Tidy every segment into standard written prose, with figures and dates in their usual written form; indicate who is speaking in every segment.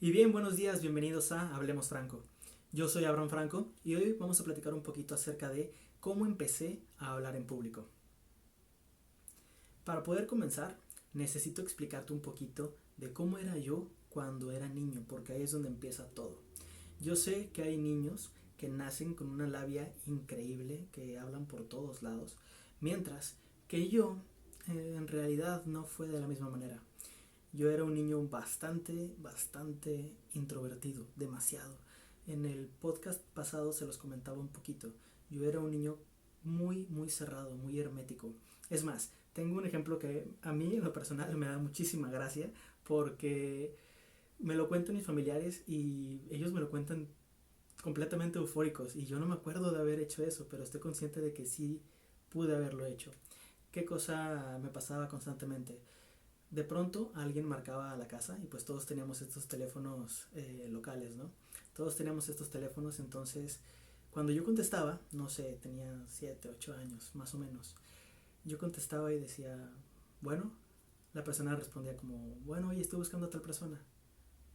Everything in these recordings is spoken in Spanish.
Speaker 1: Y bien, buenos días, bienvenidos a Hablemos Franco. Yo soy Abraham Franco y hoy vamos a platicar un poquito acerca de cómo empecé a hablar en público. Para poder comenzar, necesito explicarte un poquito de cómo era yo cuando era niño, porque ahí es donde empieza todo. Yo sé que hay niños que nacen con una labia increíble, que hablan por todos lados, mientras que yo en realidad no fue de la misma manera. Yo era un niño bastante introvertido, demasiado. En el podcast pasado se los comentaba un poquito. Yo era un niño muy cerrado, muy hermético. Es más, tengo un ejemplo que a mí en lo personal me da muchísima gracia porque me lo cuentan mis familiares y ellos me lo cuentan completamente eufóricos y yo no me acuerdo de haber hecho eso, pero estoy consciente de que sí pude haberlo hecho. ¿Qué cosa me pasaba constantemente? De pronto alguien marcaba a la casa y pues todos teníamos estos teléfonos locales, ¿no? Todos teníamos estos teléfonos, entonces cuando yo contestaba, no sé, tenía 7 8 años más o menos, yo contestaba y decía, bueno, la persona respondía como, bueno, oye, estoy buscando a tal persona.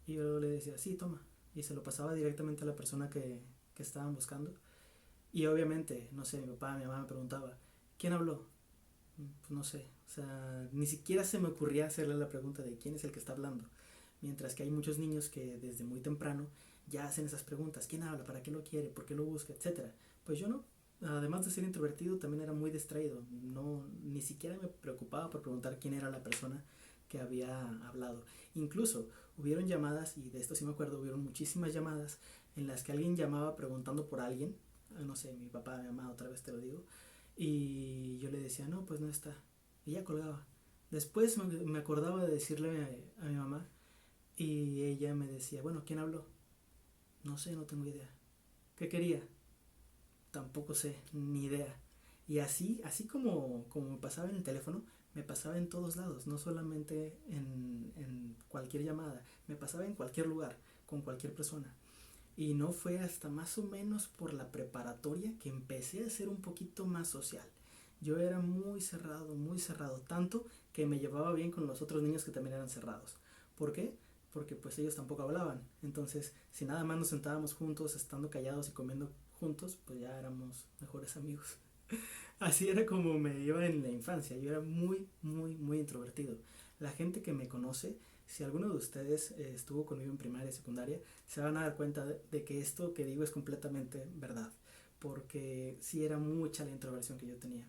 Speaker 1: Y yo le decía, sí, toma. Y se lo pasaba directamente a la persona que estaban buscando. Y obviamente, no sé, mi papá, mi mamá me preguntaba, ¿quién habló? Pues no sé, o sea, ni siquiera se me ocurría hacerle la pregunta de quién es el que está hablando. Mientras que hay muchos niños que desde muy temprano ya hacen esas preguntas, ¿quién habla? ¿Para qué lo quiere? ¿Por qué lo busca? Etcétera. Pues yo no, además de ser introvertido, también era muy distraído. No, ni siquiera me preocupaba por preguntar quién era la persona que había hablado. Incluso hubieron llamadas, y de esto sí me acuerdo, hubieron muchísimas llamadas en las que alguien llamaba preguntando por alguien, no sé, mi papá, mi mamá, otra vez te lo digo, y yo le decía, no, pues no está. Y ya colgaba. Después me acordaba de decirle a mi mamá y ella me decía, bueno, ¿quién habló? No sé, no tengo idea. ¿Qué quería? Tampoco sé, ni idea. Y así como me pasaba en el teléfono, me pasaba en todos lados, no solamente en cualquier llamada, me pasaba en cualquier lugar, con cualquier persona. Y no fue hasta más o menos por la preparatoria que empecé a ser un poquito más social. Yo era muy cerrado, tanto que me llevaba bien con los otros niños que también eran cerrados. ¿Por qué? Porque pues ellos tampoco hablaban. Entonces, si nada más nos sentábamos juntos, estando callados y comiendo juntos, pues ya éramos mejores amigos. Así era como me iba en la infancia. Yo era muy introvertido. La gente que me conoce, si alguno de ustedes estuvo conmigo en primaria y secundaria, se van a dar cuenta de que esto que digo es completamente verdad. Porque sí era mucha la introversión que yo tenía.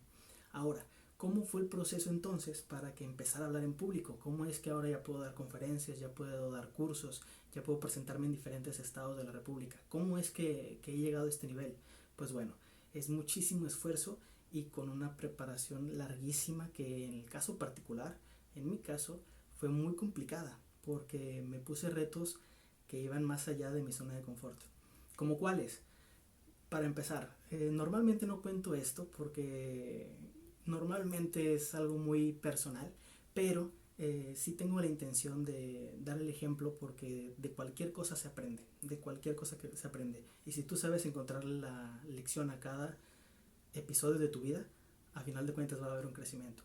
Speaker 1: Ahora, ¿cómo fue el proceso entonces para que empezara a hablar en público? ¿Cómo es que ahora ya puedo dar conferencias, ya puedo dar cursos, ya puedo presentarme en diferentes estados de la República? ¿Cómo es que he llegado a este nivel? Pues bueno, es muchísimo esfuerzo y con una preparación larguísima que en el caso particular, en mi caso, fue muy complicada porque me puse retos que iban más allá de mi zona de confort. ¿Como cuáles? Para empezar, normalmente no cuento esto porque normalmente es algo muy personal, pero sí tengo la intención de dar el ejemplo porque de cualquier cosa se aprende, de cualquier cosa que se aprende. Y si tú sabes encontrar la lección a cada episodio de tu vida, a final de cuentas va a haber un crecimiento.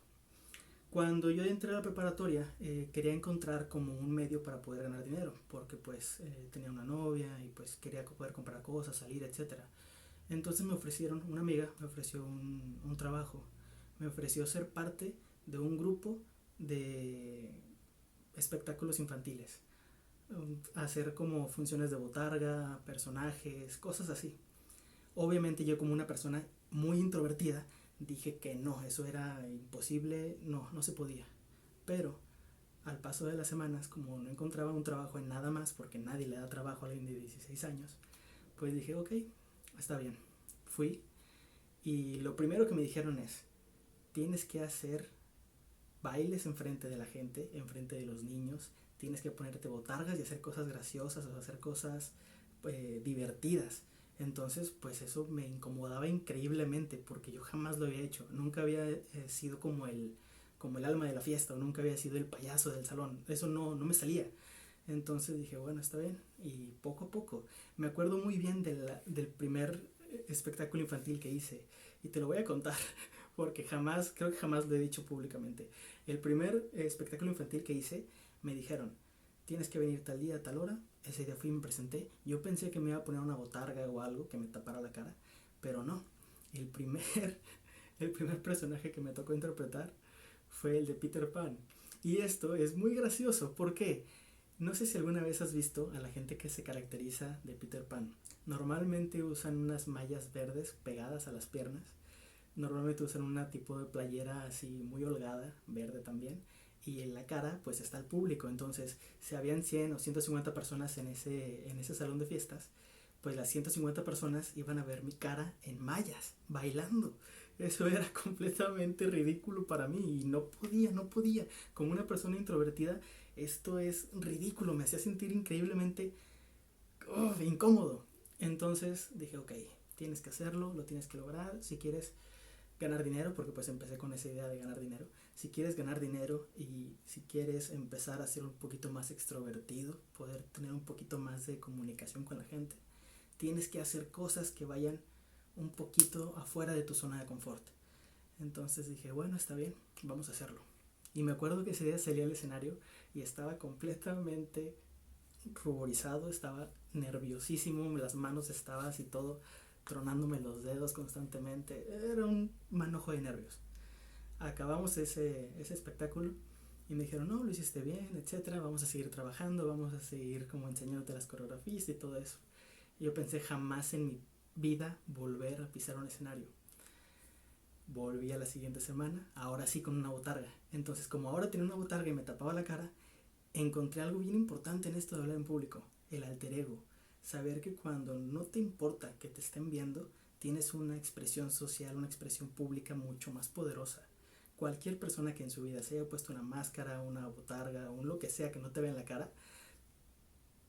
Speaker 1: Cuando yo entré a la preparatoria, quería encontrar como un medio para poder ganar dinero, porque pues tenía una novia y pues quería poder comprar cosas, salir, etcétera. Entonces me ofrecieron, una amiga me ofreció un trabajo, me ofreció ser parte de un grupo de espectáculos infantiles, hacer como funciones de botarga, personajes, cosas así. Obviamente yo como una persona muy introvertida dije que no, eso era imposible, no, no se podía. Pero al paso de las semanas, como no encontraba un trabajo en nada más, porque nadie le da trabajo a alguien de 16 años, pues dije, ok, está bien. Fui y lo primero que me dijeron es, tienes que hacer bailes enfrente de la gente, enfrente de los niños, tienes que ponerte botargas y hacer cosas graciosas o hacer cosas divertidas. Entonces, pues eso me incomodaba increíblemente porque yo jamás lo había hecho. Nunca había sido como el alma de la fiesta o nunca había sido el payaso del salón. Eso no, no me salía. Entonces dije, bueno, está bien. Y poco a poco. Me acuerdo muy bien del primer espectáculo infantil que hice. Y te lo voy a contar porque jamás, creo que jamás lo he dicho públicamente. El primer espectáculo infantil que hice, me dijeron, tienes que venir tal día, tal hora. Ese día fui y me presenté. Yo pensé que me iba a poner una botarga o algo que me tapara la cara, pero no. El primer, el primer personaje que me tocó interpretar fue el de Peter Pan. Y esto es muy gracioso. ¿Por qué? No sé si alguna vez has visto a la gente que se caracteriza de Peter Pan. Normalmente usan unas mallas verdes pegadas a las piernas. Normalmente usan una tipo de playera así muy holgada, verde también. Y en la cara pues está el público. Entonces, si habían 100 o 150 personas en ese salón de fiestas, pues las 150 personas iban a ver mi cara en mallas, bailando. Eso era completamente ridículo para mí y no podía. Como una persona introvertida, esto es ridículo, me hacía sentir increíblemente incómodo. Entonces dije, ok, tienes que hacerlo, lo tienes que lograr, si quieres ganar dinero, porque pues empecé con esa idea de ganar dinero. Si quieres ganar dinero y si quieres empezar a ser un poquito más extrovertido, poder tener un poquito más de comunicación con la gente, tienes que hacer cosas que vayan un poquito afuera de tu zona de confort. Entonces dije, bueno, está bien, vamos a hacerlo. Y me acuerdo que ese día salí al escenario y estaba completamente ruborizado, estaba nerviosísimo, las manos estaban así todo tronándome los dedos constantemente. Era un manojo de nervios. Acabamos ese espectáculo y me dijeron, no, lo hiciste bien, etcétera, vamos a seguir trabajando, vamos a seguir como enseñándote las coreografías y todo eso. Y yo pensé jamás en mi vida volver a pisar un escenario. Volví a la siguiente semana, ahora sí con una botarga. Entonces, como ahora tenía una botarga y me tapaba la cara, encontré algo bien importante en esto de hablar en público, el alter ego. Saber que cuando no te importa que te estén viendo, tienes una expresión social, una expresión pública mucho más poderosa. Cualquier persona que en su vida se haya puesto una máscara, una botarga, un lo que sea que no te vea en la cara,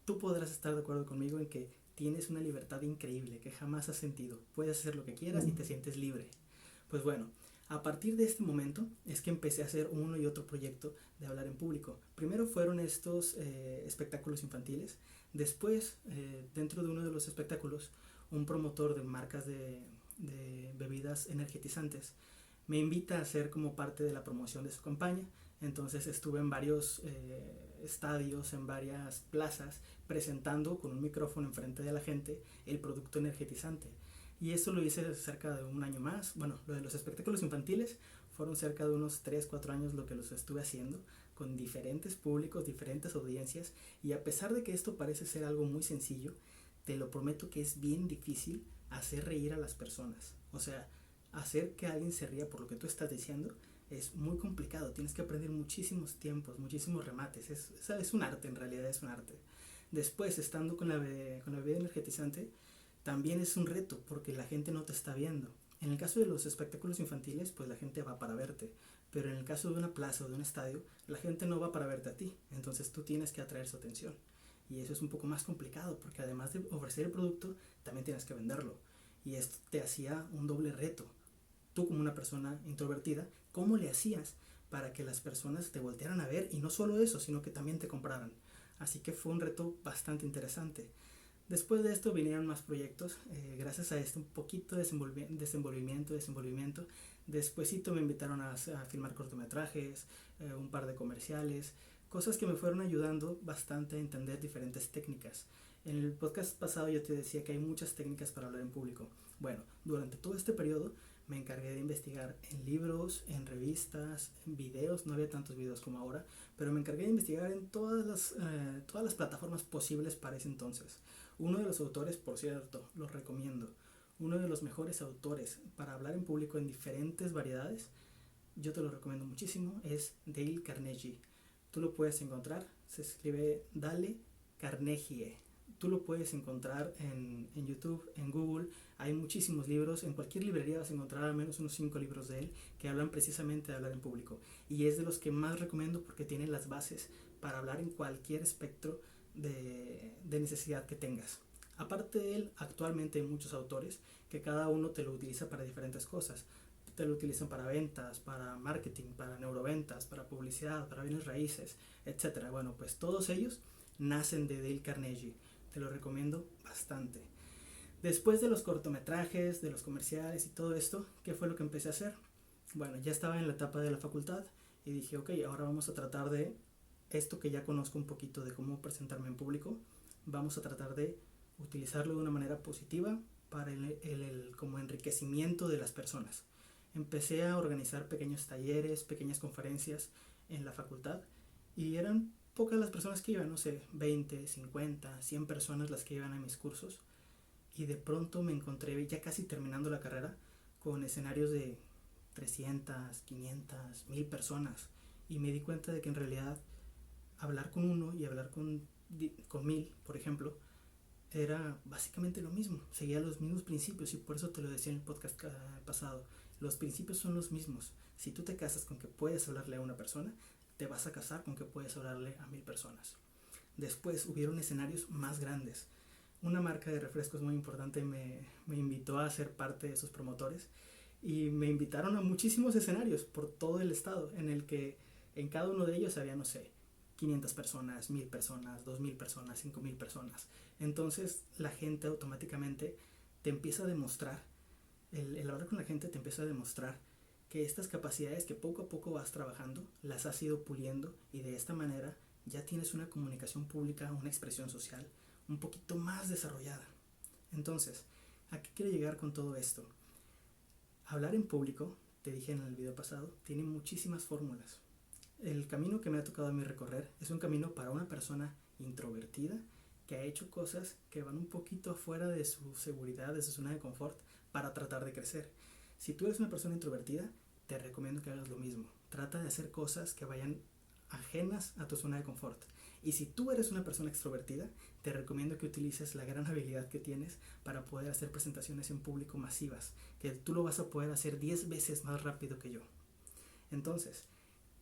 Speaker 1: tú podrás estar de acuerdo conmigo en que tienes una libertad increíble que jamás has sentido. Puedes hacer lo que quieras y te sientes libre. Pues bueno, a partir de este momento es que empecé a hacer uno y otro proyecto de hablar en público. Primero fueron estos espectáculos infantiles. Después, dentro de uno de los espectáculos, un promotor de marcas de bebidas energetizantes me invita a ser como parte de la promoción de su campaña. Entonces estuve en varios estadios, en varias plazas, presentando con un micrófono enfrente de la gente el producto energetizante. Y eso lo hice cerca de un año más. Bueno, lo de los espectáculos infantiles fueron cerca de unos 3, 4 años lo que los estuve haciendo, con diferentes públicos, diferentes audiencias. Y a pesar de que esto parece ser algo muy sencillo, te lo prometo que es bien difícil hacer reír a las personas. O sea, hacer que alguien se ría por lo que tú estás diciendo es muy complicado. Tienes que aprender muchísimos tiempos, muchísimos remates. Es un arte, en realidad es un arte. Después, estando con la bebida energetizante, también es un reto porque la gente no te está viendo. En el caso de los espectáculos infantiles, pues la gente va para verte. Pero en el caso de una plaza o de un estadio, la gente no va para verte a ti. Entonces tú tienes que atraer su atención. Y eso es un poco más complicado porque además de ofrecer el producto, también tienes que venderlo. Y esto te hacía un doble reto. Tú como una persona introvertida, ¿cómo le hacías para que las personas te voltearan a ver? Y no solo eso, sino que también te compraran. Así que fue un reto bastante interesante. Después de esto vinieron más proyectos, gracias a este un poquito de desenvolvimiento. Despuésito me invitaron a filmar cortometrajes, un par de comerciales, cosas que me fueron ayudando bastante a entender diferentes técnicas. En el podcast pasado yo te decía que hay muchas técnicas para hablar en público. Bueno, durante todo este periodo me encargué de investigar en libros, en revistas, en videos, no había tantos videos como ahora, pero me encargué de investigar en todas las plataformas posibles para ese entonces. Uno de los autores, por cierto, los recomiendo, uno de los mejores autores para hablar en público en diferentes variedades, yo te lo recomiendo muchísimo, es Dale Carnegie. Tú lo puedes encontrar, se escribe Dale Carnegie. Tú lo puedes encontrar en YouTube, en Google, hay muchísimos libros, en cualquier librería vas a encontrar al menos unos 5 libros de él que hablan precisamente de hablar en público. Y es de los que más recomiendo porque tiene las bases para hablar en cualquier espectro de necesidad que tengas. Aparte de él, actualmente hay muchos autores que cada uno te lo utiliza para diferentes cosas. Te lo utilizan para ventas, para marketing, para neuroventas, para publicidad, para bienes raíces, etcétera. Bueno, pues todos ellos nacen de Dale Carnegie. Te lo recomiendo bastante. Después de los cortometrajes, de los comerciales y todo esto, ¿qué fue lo que empecé a hacer? Bueno, ya estaba en la etapa de la facultad y dije, ok, ahora vamos a tratar de esto que ya conozco un poquito de cómo presentarme en público, vamos a tratar de utilizarlo de una manera positiva para el como enriquecimiento de las personas. Empecé a organizar pequeños talleres, pequeñas conferencias en la facultad y eran pocas las personas que iban, no sé, 20, 50, 100 personas las que iban a mis cursos, y de pronto me encontré ya casi terminando la carrera con escenarios de 300, 500, 1000 personas, y me di cuenta de que en realidad hablar con uno y hablar con 1000, por ejemplo, era básicamente lo mismo, seguía los mismos principios, y por eso te lo decía en el podcast pasado, los principios son los mismos. Si tú te casas con que puedes hablarle a una persona, te vas a casar con que puedes hablarle a 1000 personas. Después hubieron escenarios más grandes. Una marca de refrescos muy importante me invitó a ser parte de sus promotores, y me invitaron a muchísimos escenarios por todo el estado, en el que en cada uno de ellos había, no sé, 500 personas, 1000 personas, 2000 personas, 5000 personas. Entonces la gente automáticamente te empieza a demostrar, el hablar con la gente te empieza a demostrar que estas capacidades que poco a poco vas trabajando, las has ido puliendo, y de esta manera ya tienes una comunicación pública, una expresión social un poquito más desarrollada. Entonces, ¿a qué quiero llegar con todo esto? Hablar en público, te dije en el video pasado, tiene muchísimas fórmulas. El camino que me ha tocado a mí recorrer es un camino para una persona introvertida que ha hecho cosas que van un poquito afuera de su seguridad, de su zona de confort, para tratar de crecer. Si tú eres una persona introvertida, te recomiendo que hagas lo mismo. Trata de hacer cosas que vayan ajenas a tu zona de confort. Y si tú eres una persona extrovertida, te recomiendo que utilices la gran habilidad que tienes para poder hacer presentaciones en público masivas, que tú lo vas a poder hacer 10 veces más rápido que yo. Entonces,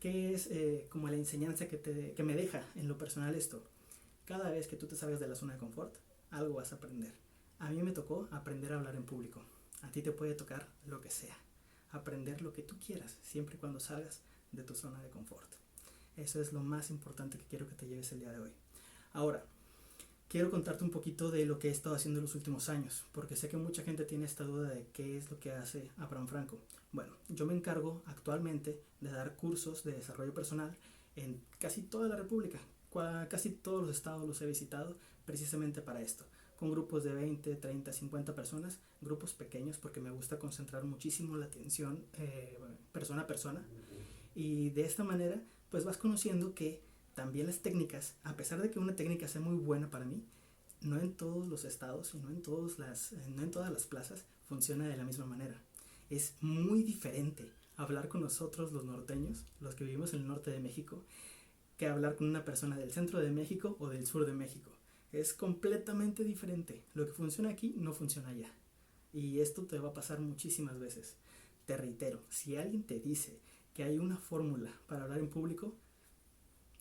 Speaker 1: ¿qué es como la enseñanza que me deja en lo personal esto? Cada vez que tú te salgas de la zona de confort, algo vas a aprender. A mí me tocó aprender a hablar en público. A ti te puede tocar lo que sea. Aprender lo que tú quieras, siempre y cuando salgas de tu zona de confort. Eso es lo más importante que quiero que te lleves el día de hoy. Ahora, quiero contarte un poquito de lo que he estado haciendo en los últimos años, porque sé que mucha gente tiene esta duda de qué es lo que hace Abraham Franco. Bueno, yo me encargo actualmente de dar cursos de desarrollo personal en casi toda la República. Casi todos los estados los he visitado precisamente para esto, con grupos de 20, 30, 50 personas, grupos pequeños porque me gusta concentrar muchísimo la atención persona a persona, y de esta manera pues vas conociendo que también las técnicas, a pesar de que una técnica sea muy buena para mí, no en todos los estados y no en todas las plazas funciona de la misma manera. Es muy diferente hablar con nosotros los norteños, los que vivimos en el norte de México, que hablar con una persona del centro de México o del sur de México. Es completamente diferente. Lo que funciona aquí no funciona allá. Y esto te va a pasar muchísimas veces. Te reitero, si alguien te dice que hay una fórmula para hablar en público,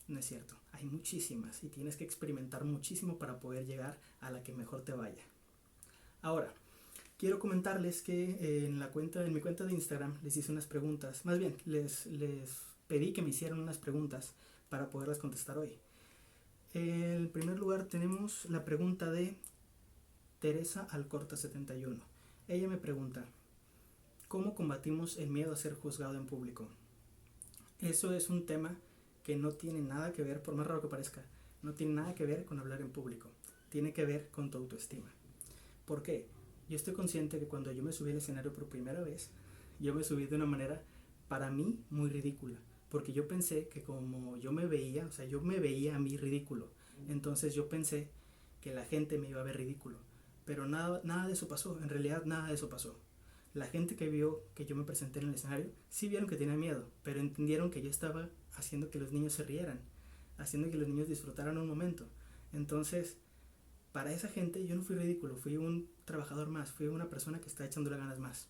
Speaker 1: no es cierto. Hay muchísimas y tienes que experimentar muchísimo para poder llegar a la que mejor te vaya. Ahora, quiero comentarles que en mi cuenta de Instagram les hice unas preguntas. Más bien, les pedí que me hicieran unas preguntas para poderlas contestar hoy. En primer lugar tenemos la pregunta de Teresa Alcorta71. Ella me pregunta: ¿cómo combatimos el miedo a ser juzgado en público? Eso es un tema que no tiene nada que ver, por más raro que parezca, no tiene nada que ver con hablar en público. Tiene que ver con tu autoestima. ¿Por qué? Yo estoy consciente que cuando yo me subí al escenario por primera vez, yo me subí de una manera para mí muy ridícula, porque yo pensé que como yo me veía, o sea, yo me veía a mí ridículo, entonces yo pensé que la gente me iba a ver ridículo, pero nada de eso pasó, en realidad nada de eso pasó. La gente que vio que yo me presenté en el escenario, sí vieron que tenía miedo, pero entendieron que yo estaba haciendo que los niños se rieran, haciendo que los niños disfrutaran un momento. Entonces, para esa gente yo no fui ridículo, fui un trabajador más, fui una persona que está echándole ganas más.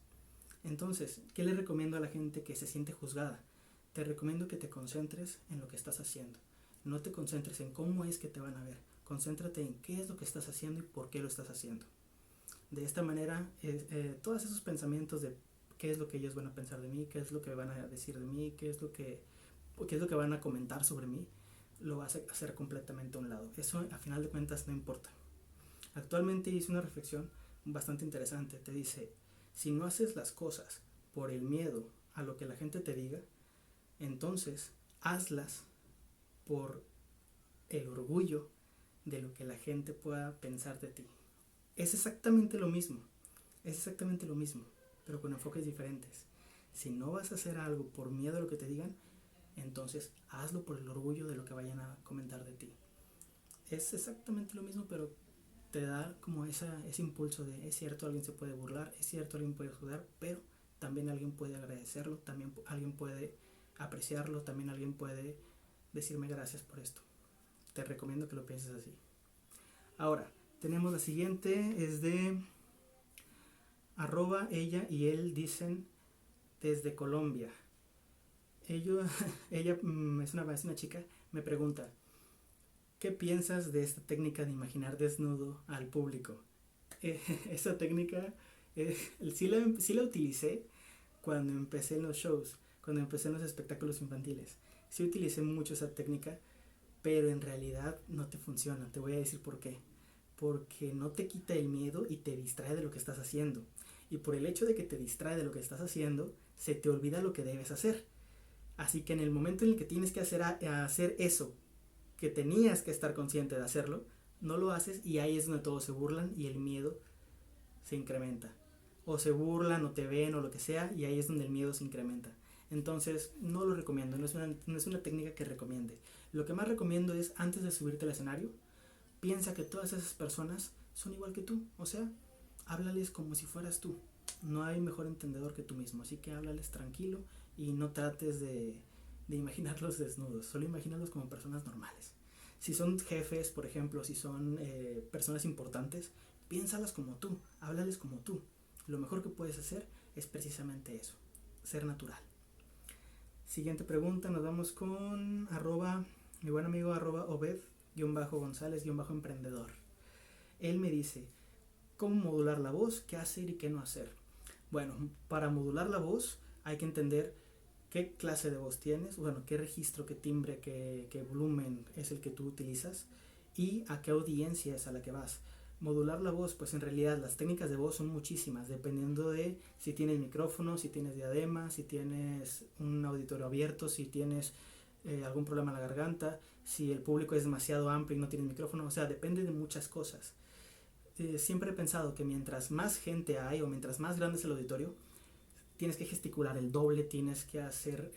Speaker 1: Entonces, ¿qué le recomiendo a la gente que se siente juzgada? Te recomiendo que te concentres en lo que estás haciendo. No te concentres en cómo es que te van a ver. Concéntrate en qué es lo que estás haciendo y por qué lo estás haciendo. De esta manera, todos esos pensamientos de qué es lo que ellos van a pensar de mí, qué es lo que van a decir de mí, qué es lo que van a comentar sobre mí, lo vas a hacer completamente a un lado. Eso a final de cuentas no importa. Actualmente hice una reflexión bastante interesante. Te dice: si no haces las cosas por el miedo a lo que la gente te diga, entonces hazlas por el orgullo de lo que la gente pueda pensar de ti. Es exactamente lo mismo, pero con enfoques diferentes. Si no vas a hacer algo por miedo a lo que te digan, entonces hazlo por el orgullo de lo que vayan a comentar de ti. Es exactamente lo mismo, pero te da como ese impulso de, es cierto, alguien se puede burlar, es cierto, alguien puede juzgar, pero también alguien puede agradecerlo, también alguien puede apreciarlo, también alguien puede decirme gracias por esto. Te recomiendo que lo pienses así. Ahora, tenemos la siguiente, es de @ella y él dicen desde Colombia. Ella es una chica, me pregunta, ¿qué piensas de esta técnica de imaginar desnudo al público? Esa técnica sí la utilicé cuando empecé en los shows, cuando empecé en los espectáculos infantiles. Sí utilicé mucho esa técnica, pero en realidad no te funciona. Te voy a decir por qué. Porque no te quita el miedo y te distrae de lo que estás haciendo. Y por el hecho de que te distrae de lo que estás haciendo, se te olvida lo que debes hacer. Así que en el momento en el que tienes que hacer eso, que tenías que estar consciente de hacerlo, no lo haces y ahí es donde todos se burlan y el miedo se incrementa. O se burlan o te ven o lo que sea y ahí es donde el miedo se incrementa. Entonces no lo recomiendo, no es una técnica que recomiende. Lo que más recomiendo es, antes de subirte al escenario, piensa que todas esas personas son igual que tú. O sea, háblales como si fueras tú. No hay mejor entendedor que tú mismo, así que háblales tranquilo y no trates de imaginarlos desnudos, solo imagínalos como personas normales. Si son jefes, por ejemplo, si son personas importantes, piénsalas como tú, háblales como tú. Lo mejor que puedes hacer es precisamente eso, ser natural. Siguiente pregunta, nos vamos con mi buen amigo Obed-González-emprendedor. Él me dice, ¿cómo modular la voz? ¿Qué hacer y qué no hacer? Bueno, para modular la voz hay que entender qué clase de voz tienes, bueno, qué registro, qué timbre, qué volumen es el que tú utilizas y a qué audiencia es a la que vas. Modular la voz, pues en realidad las técnicas de voz son muchísimas, dependiendo de si tienes micrófono, si tienes diadema, si tienes un auditorio abierto, si tienes algún problema en la garganta, si el público es demasiado amplio y no tienes micrófono, o sea, depende de muchas cosas. Siempre he pensado que mientras más gente hay o mientras más grande es el auditorio, tienes que gesticular el doble, tienes que hacer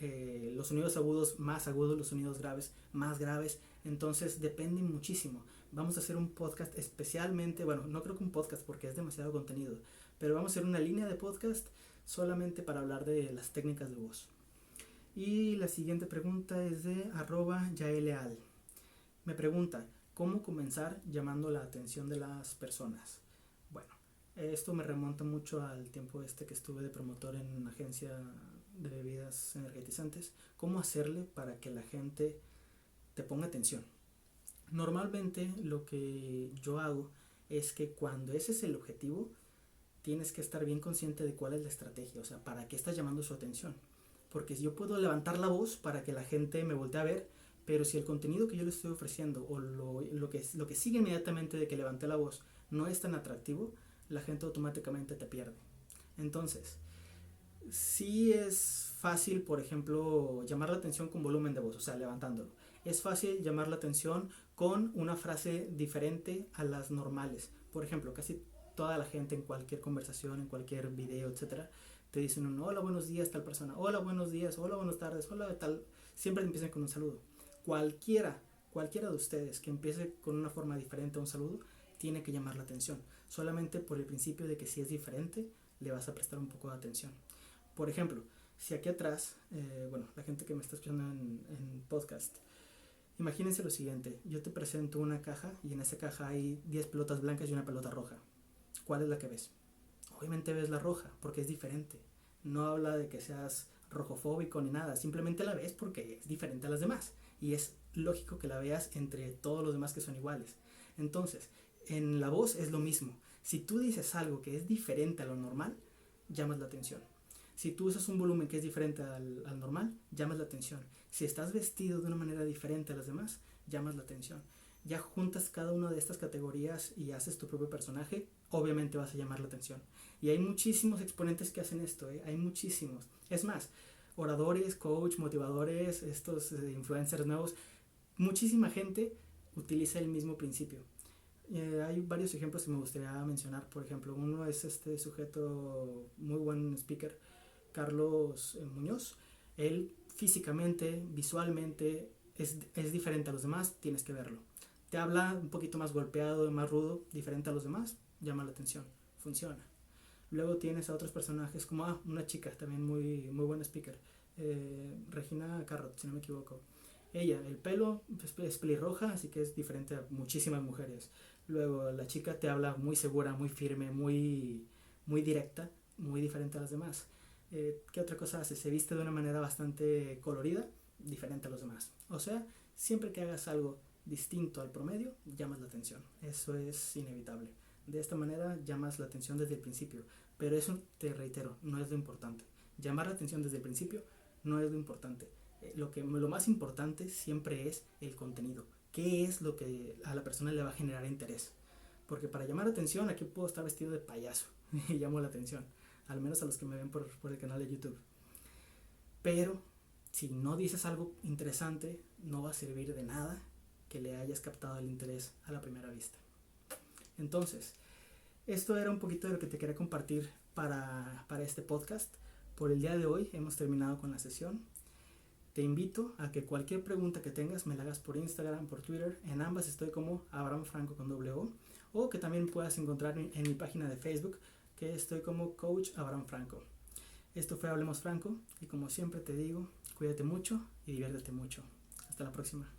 Speaker 1: los sonidos agudos más agudos, los sonidos graves más graves, entonces depende muchísimo. Vamos a hacer un podcast especialmente, bueno, no creo que un podcast porque es demasiado contenido, pero vamos a hacer una línea de podcast solamente para hablar de las técnicas de voz. Y la siguiente pregunta es de @yaeleal. Me pregunta, ¿cómo comenzar llamando la atención de las personas? Bueno, esto me remonta mucho al tiempo que estuve de promotor en una agencia de bebidas energetizantes. ¿Cómo hacerle para que la gente te ponga atención? Normalmente lo que yo hago es que cuando ese es el objetivo, tienes que estar bien consciente de cuál es la estrategia, o sea, para qué estás llamando su atención. Porque si yo puedo levantar la voz para que la gente me voltee a ver, pero si el contenido que yo le estoy ofreciendo o lo que sigue inmediatamente de que levanté la voz no es tan atractivo, la gente automáticamente te pierde. Entonces, sí es fácil, por ejemplo, llamar la atención con volumen de voz, o sea, levantándolo. Es fácil llamar la atención con una frase diferente a las normales. Por ejemplo, casi toda la gente en cualquier conversación, en cualquier video, etcétera, te dicen un hola, buenos días, tal persona, hola, buenos días, hola, buenas tardes, hola, tal. Siempre empiezan con un saludo. Cualquiera de ustedes que empiece con una forma diferente a un saludo, tiene que llamar la atención. Solamente por el principio de que si es diferente, le vas a prestar un poco de atención. Por ejemplo, si aquí atrás, la gente que me está escuchando en podcast, imagínense lo siguiente, yo te presento una caja y en esa caja hay 10 pelotas blancas y una pelota roja. ¿Cuál es la que ves? Obviamente ves la roja, porque es diferente. No habla de que seas rojofóbico ni nada, simplemente la ves porque es diferente a las demás. Y es lógico que la veas entre todos los demás que son iguales. Entonces, en la voz es lo mismo. Si tú dices algo que es diferente a lo normal, llamas la atención. Si tú usas un volumen que es diferente al normal, llamas la atención. Si estás vestido de una manera diferente a las demás, llamas la atención. Ya juntas cada una de estas categorías y haces tu propio personaje, obviamente vas a llamar la atención. Y hay muchísimos exponentes que hacen esto, hay muchísimos. Es más, oradores, coach, motivadores, estos influencers nuevos, muchísima gente utiliza el mismo principio. Hay varios ejemplos que me gustaría mencionar. Por ejemplo, uno es este sujeto, muy buen speaker, Carlos Muñoz. Él físicamente, visualmente, es diferente a los demás, tienes que verlo. Te habla un poquito más golpeado, más rudo, diferente a los demás, llama la atención, funciona. Luego tienes a otros personajes como una chica también muy, muy buena speaker, Regina Carrot, si no me equivoco. Ella, el pelo es pelirroja, así que es diferente a muchísimas mujeres. Luego la chica te habla muy segura, muy firme, muy, muy directa, muy diferente a las demás. ¿Qué otra cosa hace? Se viste de una manera bastante colorida, diferente a los demás. O sea, siempre que hagas algo distinto al promedio, llamas la atención. Eso es inevitable. De esta manera llamas la atención desde el principio. Pero eso, te reitero, no es lo importante. Llamar la atención desde el principio no es lo importante. Lo más importante siempre es el contenido. ¿Qué es lo que a la persona le va a generar interés? Porque para llamar la atención, aquí puedo estar vestido de payaso y llamo la atención. Al menos a los que me ven por el canal de YouTube. Pero si no dices algo interesante, no va a servir de nada que le hayas captado el interés a la primera vista. Entonces, esto era un poquito de lo que te quería compartir para este podcast. Por el día de hoy hemos terminado con la sesión. Te invito a que cualquier pregunta que tengas me la hagas por Instagram, por Twitter. En ambas estoy como Abraham Franco con W. O que también puedas encontrar en mi página de Facebook, que estoy como Coach Abraham Franco. Esto fue Hablemos Franco y como siempre te digo, cuídate mucho y diviértete mucho. Hasta la próxima.